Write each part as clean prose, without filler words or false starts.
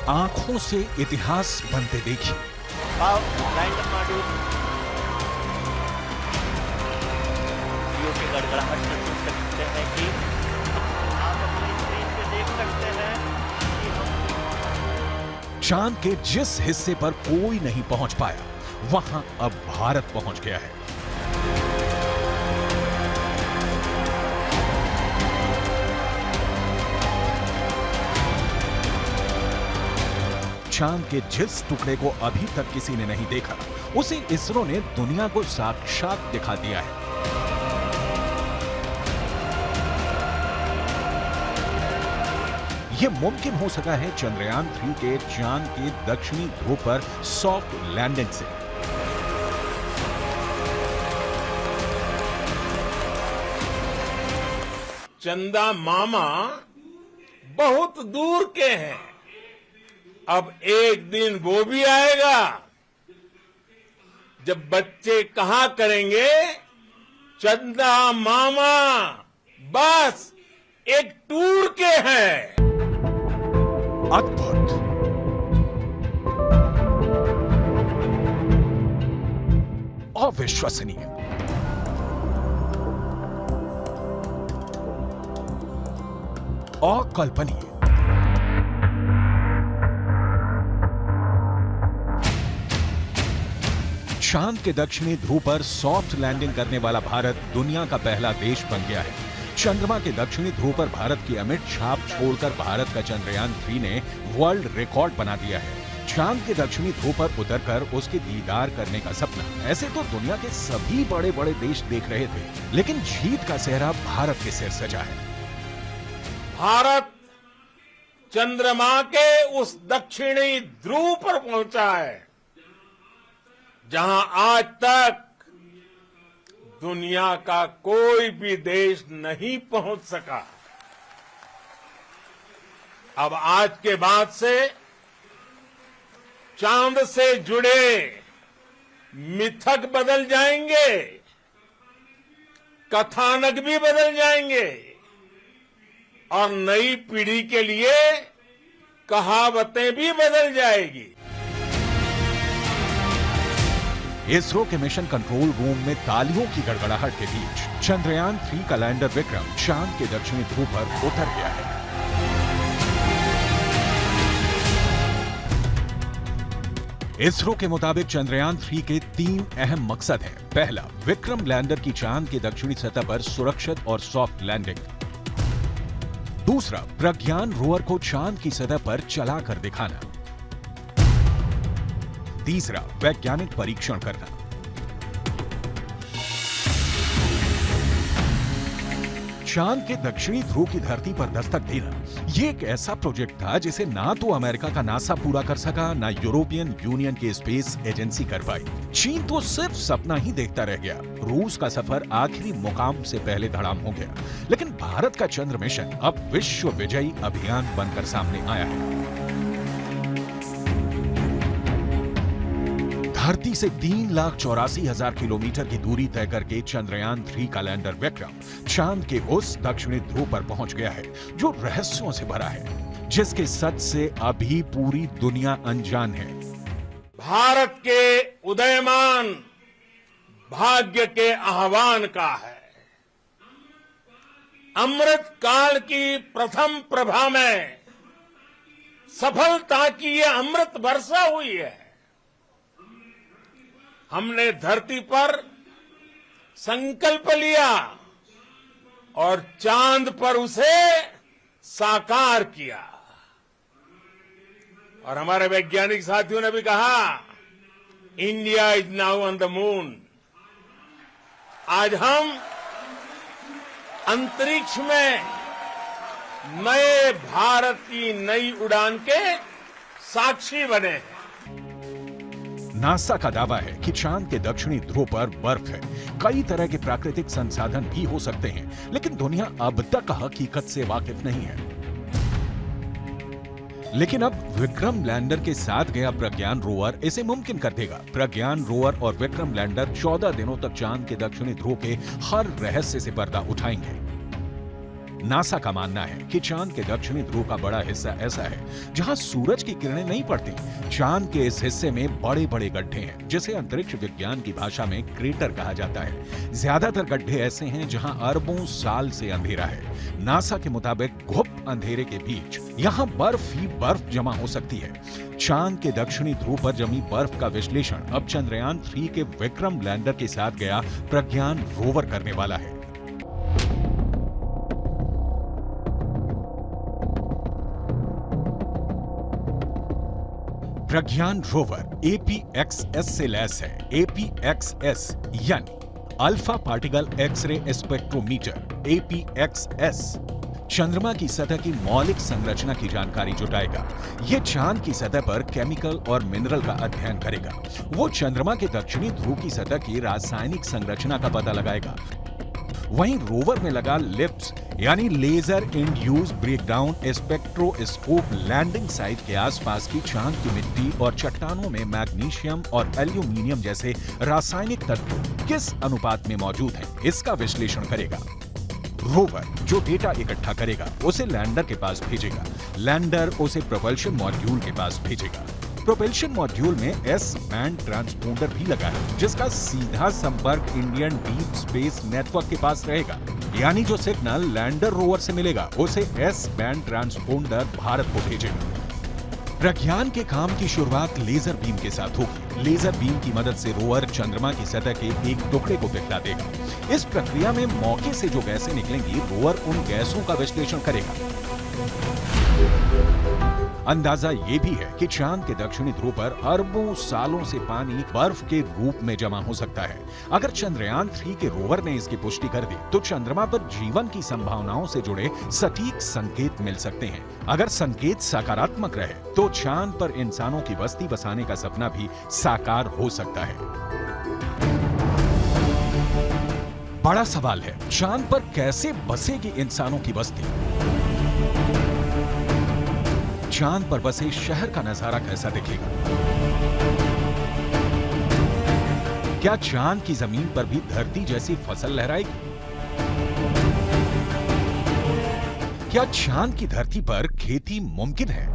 आंखों से इतिहास बनते देखिए। लैंडर मॉड्यूल जियो की गड़गड़ाहट से सुन सकते हैं कि आप अपनी स्क्रीन पे देख सकते हैं कि हम चांद के जिस हिस्से पर कोई नहीं पहुंच पाया, वहां अब भारत पहुंच गया है। चांद के जिस टुकड़े को अभी तक किसी ने नहीं देखा, उसे इसरो ने दुनिया को साक्षात दिखा दिया है। यह मुमकिन हो सका है चंद्रयान 3 के चांद के दक्षिणी ध्रुव पर सॉफ्ट लैंडिंग से। चंदा मामा बहुत दूर के हैं, अब एक दिन वो भी आएगा जब बच्चे कहा करेंगे, चंदा मामा बस एक टूर के हैं। अद्भुत, अविश्वसनीय, अकल्पनीय। चांद के दक्षिणी ध्रुव पर सॉफ्ट लैंडिंग करने वाला भारत दुनिया का पहला देश बन गया है। चंद्रमा के दक्षिणी ध्रुव पर भारत की अमिट छाप छोड़कर भारत का चंद्रयान 3 ने वर्ल्ड रिकॉर्ड बना दिया है। चांद के दक्षिणी ध्रुव पर उतरकर उसके दीदार करने का सपना ऐसे तो दुनिया के सभी बड़े बड़े देश देख रहे थे, लेकिन जीत का सेहरा भारत के सिर सजा है। भारत चंद्रमा के उस दक्षिणी ध्रुव पर पहुंचा है जहां आज तक दुनिया का कोई भी देश नहीं पहुंच सका। अब आज के बाद से चांद से जुड़े मिथक बदल जाएंगे, कथानक भी बदल जाएंगे और नई पीढ़ी के लिए कहावतें भी बदल जाएगी। इसरो के मिशन कंट्रोल रूम में तालियों की गड़गड़ाहट के बीच चंद्रयान 3 का लैंडर विक्रम चांद के दक्षिणी ध्रुव पर उतर गया है। इसरो के मुताबिक चंद्रयान 3 के 3 अहम मकसद हैं। पहला, विक्रम लैंडर की चांद की दक्षिणी सतह पर सुरक्षित और सॉफ्ट लैंडिंग। दूसरा, प्रज्ञान रोवर को चांद की सतह पर चलाकर दिखाना। तीसरा, वैज्ञानिक परीक्षण करना। चांद के दक्षिणी ध्रुव की धरती पर दस्तक देना यह एक ऐसा प्रोजेक्ट था जिसे ना तो अमेरिका का नासा पूरा कर सका, ना यूरोपियन यूनियन की स्पेस एजेंसी कर पाई। चीन तो सिर्फ सपना ही देखता रह गया। रूस का सफर आखिरी मुकाम से पहले धड़ाम हो गया, लेकिन भारत का चंद्र मिशन अब विश्व विजयी अभियान बनकर सामने आया है। धरती से 3,84,000 किलोमीटर की दूरी तय करके चंद्रयान 3 का लैंडर विक्रम चांद के उस दक्षिणी ध्रुव पर पहुंच गया है जो रहस्यों से भरा है, जिसके सच से अभी पूरी दुनिया अनजान है। भारत के उदयमान भाग्य के आह्वान का है। अमृत काल की प्रथम प्रभा में सफलता की यह अमृत वर्षा हुई है। हमने धरती पर संकल्प लिया और चांद पर उसे साकार किया। और हमारे वैज्ञानिक साथियों ने भी कहा, India is now on the moon. आज हम अंतरिक्ष में नए भारत की नई उड़ान के साक्षी बने हैं। नासा का दावा है कि चांद के दक्षिणी ध्रुव पर बर्फ है। कई तरह के प्राकृतिक संसाधन भी हो सकते हैं, लेकिन दुनिया अब तक हकीकत से वाकिफ नहीं है। लेकिन अब विक्रम लैंडर के साथ गया प्रज्ञान रोवर इसे मुमकिन कर देगा। प्रज्ञान रोवर और विक्रम लैंडर 14 दिनों तक चांद के दक्षिणी ध्रुव के हर रहस्य से पर्दा उठाएंगे। नासा का मानना है कि चांद के दक्षिणी ध्रुव का बड़ा हिस्सा ऐसा है जहां सूरज की किरणें नहीं पड़ती। चांद के इस हिस्से में बड़े बड़े गड्ढे हैं जिसे अंतरिक्ष विज्ञान की भाषा में क्रेटर कहा जाता है। ज्यादातर गड्ढे ऐसे हैं जहां अरबों साल से अंधेरा है। नासा के मुताबिक गुप्त अंधेरे के बीच यहाँ बर्फ ही बर्फ जमा हो सकती है। चांद के दक्षिणी ध्रुव पर जमी बर्फ का विश्लेषण अब चंद्रयान 3 के विक्रम लैंडर के साथ गया प्रज्ञान रोवर करने वाला है। प्रज्ञान रोवर APXS से लैस है। APXS यानी alpha particle X-ray spectrometer. APXS चंद्रमा की सतह की मौलिक संरचना की जानकारी जुटाएगा। ये चांद की सतह पर केमिकल और मिनरल का अध्ययन करेगा। वो चंद्रमा के दक्षिणी ध्रुव की सतह की रासायनिक संरचना का पता लगाएगा। वहीं रोवर में लगा लिप्स यानी laser induced breakdown spectroscope landing site के आसपास की चांद की मिट्टी और चट्टानों में मैग्नीशियम और एल्यूमिनियम जैसे रासायनिक तत्व किस अनुपात में मौजूद हैं, इसका विश्लेषण करेगा। रोवर जो डेटा इकट्ठा करेगा उसे लैंडर के पास भेजेगा। लैंडर उसे प्रोपल्शन मॉड्यूल के पास भेजेगा। प्रोपल्शन मॉड्यूल में एस बैंड ट्रांसपोंडर भी लगा है जिसका सीधा संपर्क इंडियन डीप स्पेस नेटवर्क के पास रहेगा। यानी जो सिग्नल लैंडर रोवर से मिलेगा उसे एस बैंड ट्रांसपोंडर भारत को भेजेगा। प्रज्ञान के काम की शुरुआत लेजर बीम के साथ होगी। लेजर बीम की मदद से रोवर चंद्रमा की सतह के एक टुकड़े को पिघला देगा। इस प्रक्रिया में मौके से जो गैसें निकलेंगी, रोवर उन गैसों का विश्लेषण करेगा। अंदाजा ये भी है कि चांद के दक्षिणी ध्रुव पर अरबों सालों से पानी बर्फ के रूप में जमा हो सकता है। अगर चंद्रयान 3 के रोवर ने इसकी पुष्टि कर दी तो चंद्रमा पर जीवन की संभावनाओं से जुड़े सटीक संकेत मिल सकते हैं। अगर संकेत सकारात्मक रहे तो चांद पर इंसानों की बस्ती बसाने का सपना भी साकार हो सकता है। बड़ा सवाल है, चांद पर कैसे बसेगी इंसानों की बस्ती? चांद पर बसे शहर का नजारा कैसा दिखेगा? क्या चांद की जमीन पर भी धरती जैसी फसल लहराएगी? क्या चांद की धरती पर खेती मुमकिन है?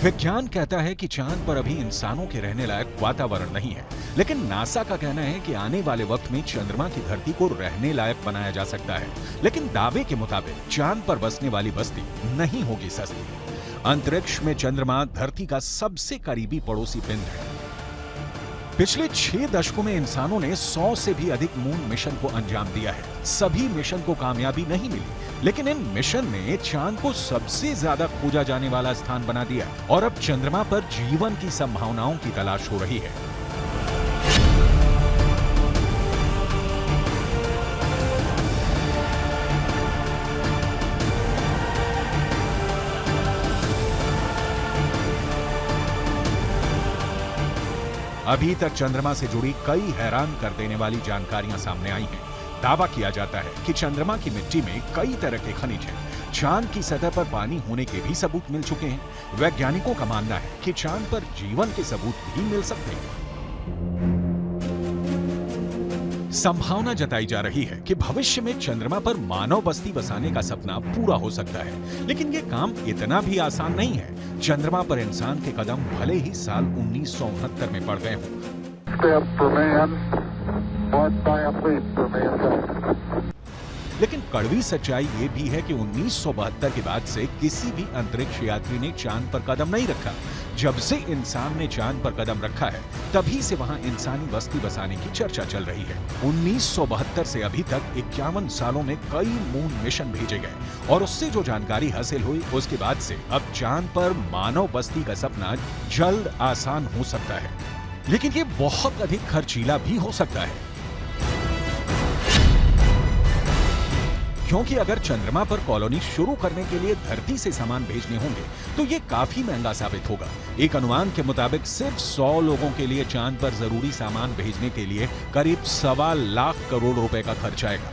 विज्ञान कहता है कि चांद पर अभी इंसानों के रहने लायक वातावरण नहीं है, लेकिन नासा का कहना है कि आने वाले वक्त में चंद्रमा की धरती को रहने लायक बनाया जा सकता है। लेकिन दावे के मुताबिक चांद पर बसने वाली बस्ती नहीं होगी सस्ती। अंतरिक्ष में चंद्रमा धरती का सबसे करीबी पड़ोसी पिंड है। पिछले 6 दशकों में इंसानों ने 100 से भी अधिक मून मिशन को अंजाम दिया है। सभी मिशन को कामयाबी नहीं मिली, लेकिन इन मिशन ने चांद को सबसे ज्यादा खोजा जाने वाला स्थान बना दिया और अब चंद्रमा पर जीवन की संभावनाओं की तलाश हो रही है। अभी तक चंद्रमा से जुड़ी कई हैरान कर देने वाली जानकारियां सामने आई हैं। दावा किया जाता है कि चंद्रमा की मिट्टी में कई तरह के खनिज हैं। चांद की सतह पर पानी होने के भी सबूत मिल चुके हैं। वैज्ञानिकों का मानना है कि चांद पर जीवन के सबूत भी मिल सकते हैं। संभावना जताई जा रही है कि भविष्य में चंद्रमा पर मानव बस्ती बसाने का सपना पूरा हो सकता है, लेकिन ये काम इतना भी आसान नहीं है। चंद्रमा पर इंसान के कदम भले ही साल 1969 में पड़ गए हों, लेकिन कड़वी सच्चाई ये भी है कि 1972 के बाद से किसी भी अंतरिक्ष यात्री ने चांद पर कदम नहीं रखा। जब से इंसान ने चांद पर कदम रखा है तभी से वहां इंसानी बस्ती बसाने की चर्चा चल रही है। 1972 से अभी तक 51 सालों में कई मून मिशन भेजे गए और उससे जो जानकारी हासिल हुई उसके बाद से अब चांद पर मानव बस्ती का सपना जल्द आसान हो सकता है, लेकिन ये बहुत अधिक खर्चीला भी हो सकता है। क्योंकि अगर चंद्रमा पर कॉलोनी शुरू करने के लिए धरती से सामान भेजने होंगे तो ये काफी महंगा साबित होगा। एक अनुमान के मुताबिक सिर्फ 100 लोगों के लिए चांद पर जरूरी सामान भेजने के लिए करीब 1.25 लाख करोड़ रुपए का खर्च आएगा।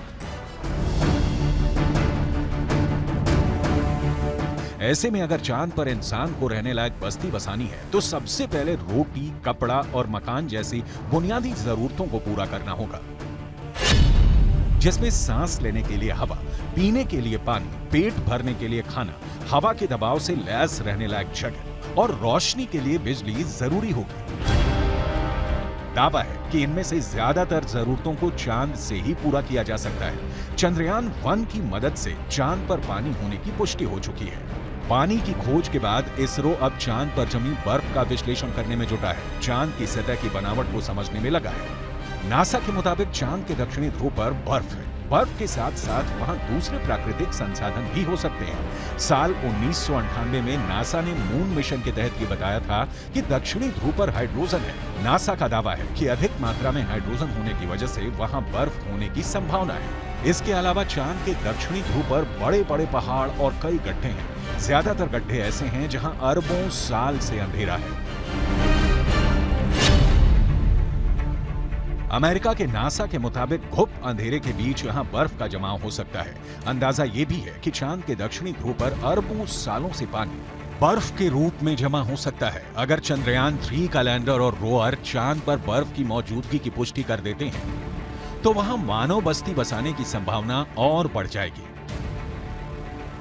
ऐसे में अगर चांद पर इंसान को रहने लायक बस्ती बसानी है तो सबसे पहले रोटी, कपड़ा और मकान जैसी बुनियादी जरूरतों को पूरा करना होगा, जिसमें सांस लेने के लिए हवा, पीने के लिए पानी, पेट भरने के लिए खाना, हवा के दबाव से लैस रहने लायक जगह और रोशनी के लिए बिजली जरूरी होगी। दावा है कि इनमें से ज्यादातर जरूरतों को चांद से ही पूरा किया जा सकता है। चंद्रयान 1 की मदद से चांद पर पानी होने की पुष्टि हो चुकी है। पानी की खोज के बाद इसरो अब चांद पर जमी बर्फ का विश्लेषण करने में जुटा है, चांद की सतह की बनावट को समझने में लगा है। नासा के मुताबिक चांद के दक्षिणी ध्रुव पर बर्फ है। बर्फ के साथ साथ वहां दूसरे प्राकृतिक संसाधन भी हो सकते हैं। साल 1998 में नासा ने मून मिशन के तहत ये बताया था कि दक्षिणी ध्रुव पर हाइड्रोजन है। नासा का दावा है कि अधिक मात्रा में हाइड्रोजन होने की वजह से वहां बर्फ होने की संभावना है। इसके अलावा चांद के दक्षिणी ध्रुव पर बड़े बड़े पहाड़ और कई गड्ढे हैं। ज्यादातर गड्ढे ऐसे हैं जहां अरबों साल से अंधेरा है। अमेरिका के नासा के मुताबिक घुप अंधेरे के बीच यहां बर्फ का जमाव हो सकता है। अंदाजा यह भी है कि चांद के दक्षिणी ध्रुव पर अरबों सालों से पानी बर्फ के रूप में जमा हो सकता है। अगर चंद्रयान 3 का लैंडर और रोअर चांद पर बर्फ की मौजूदगी की पुष्टि कर देते हैं तो वहां मानव बस्ती बसाने की संभावना और बढ़ जाएगी।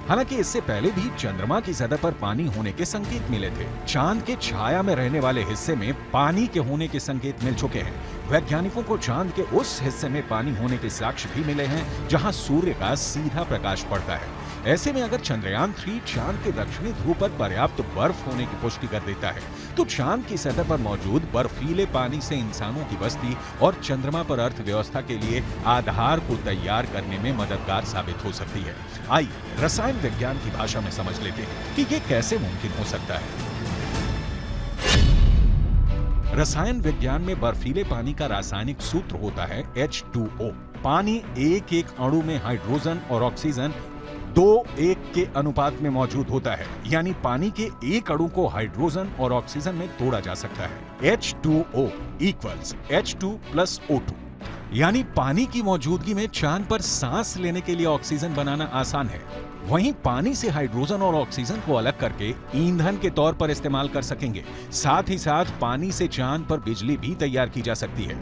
हालांकि इससे पहले भी चंद्रमा की सतह पर पानी होने के संकेत मिले थे। चांद के छाया में रहने वाले हिस्से में पानी के होने के संकेत मिल चुके हैं। वैज्ञानिकों को चांद के उस हिस्से में पानी होने के साक्ष्य भी मिले हैं जहां सूर्य का सीधा प्रकाश पड़ता है। ऐसे में अगर चंद्रयान 3 चांद के दक्षिणी ध्रुव पर पर्याप्त बर्फ होने की पुष्टि कर देता है तो चांद की सतह पर मौजूद बर्फीले पानी से इंसानों की बस्ती और चंद्रमा पर अर्थव्यवस्था के लिए आधार को तैयार करने में मददगार साबित हो सकती है। आइए रसायन विज्ञान की भाषा में समझ लेते हैं कि ये कैसे मुमकिन हो सकता है। रसायन विज्ञान में बर्फीले पानी का रासायनिक सूत्र होता है H2O। पानी एक एक अणु में हाइड्रोजन और ऑक्सीजन 2:1 के अनुपात में मौजूद होता है, यानी पानी के एक अणु को हाइड्रोजन और ऑक्सीजन में तोड़ा जा सकता है। H2O = H2 + O2, यानी पानी की मौजूदगी में चांद पर सांस लेने के लिए ऑक्सीजन बनाना आसान है। वहीं पानी से हाइड्रोजन और ऑक्सीजन को अलग करके ईंधन के तौर पर इस्तेमाल कर सकेंगे। साथ ही साथ पानी से चांद पर बिजली भी तैयार की जा सकती है।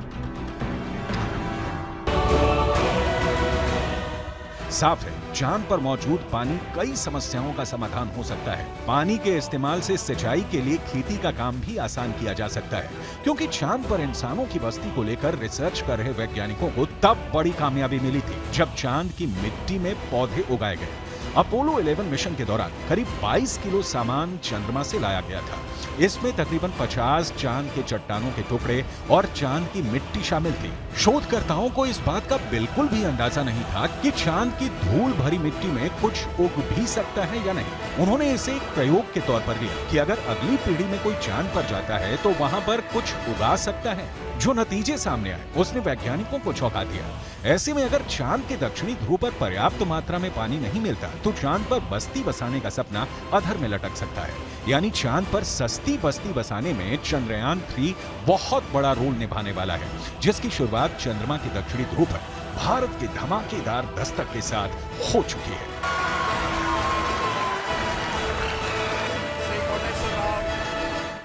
साफ है, चांद पर मौजूद पानी कई समस्याओं का समाधान हो सकता है। पानी के इस्तेमाल से सिंचाई के लिए खेती का काम भी आसान किया जा सकता है, क्योंकि चांद पर इंसानों की बस्ती को लेकर रिसर्च कर रहे वैज्ञानिकों को तब बड़ी कामयाबी मिली थी जब चांद की मिट्टी में पौधे उगाए गए। अपोलो 11 मिशन के दौरान करीब 22 किलो सामान चंद्रमा से लाया गया था। इसमें तकरीबन 50 चांद के चट्टानों के टुकड़े और चांद की मिट्टी शामिल थी। शोधकर्ताओं को इस बात का बिल्कुल भी अंदाजा नहीं था कि चांद की धूल भरी मिट्टी में कुछ उग भी सकता है या नहीं। उन्होंने इसे एक प्रयोग के तौर पर लिया कि अगर अगली पीढ़ी में कोई चांद पर जाता है तो वहां पर कुछ उगा सकता है। जो नतीजे सामने आए उसने वैज्ञानिकों को चौंका दिया। ऐसे में अगर चांद के दक्षिणी ध्रुव पर पर्याप्त मात्रा में पानी नहीं मिलता तो चांद पर बस्ती बसाने का सपना अधर में लटक सकता है। यानी चांद पर सस्ती बस्ती बसाने में चंद्रयान 3 बहुत बड़ा रोल निभाने वाला है, जिसकी शुरुआत चंद्रमा के दक्षिणी ध्रुव पर भारत के धमाकेदार दस्तक के साथ हो चुकी है।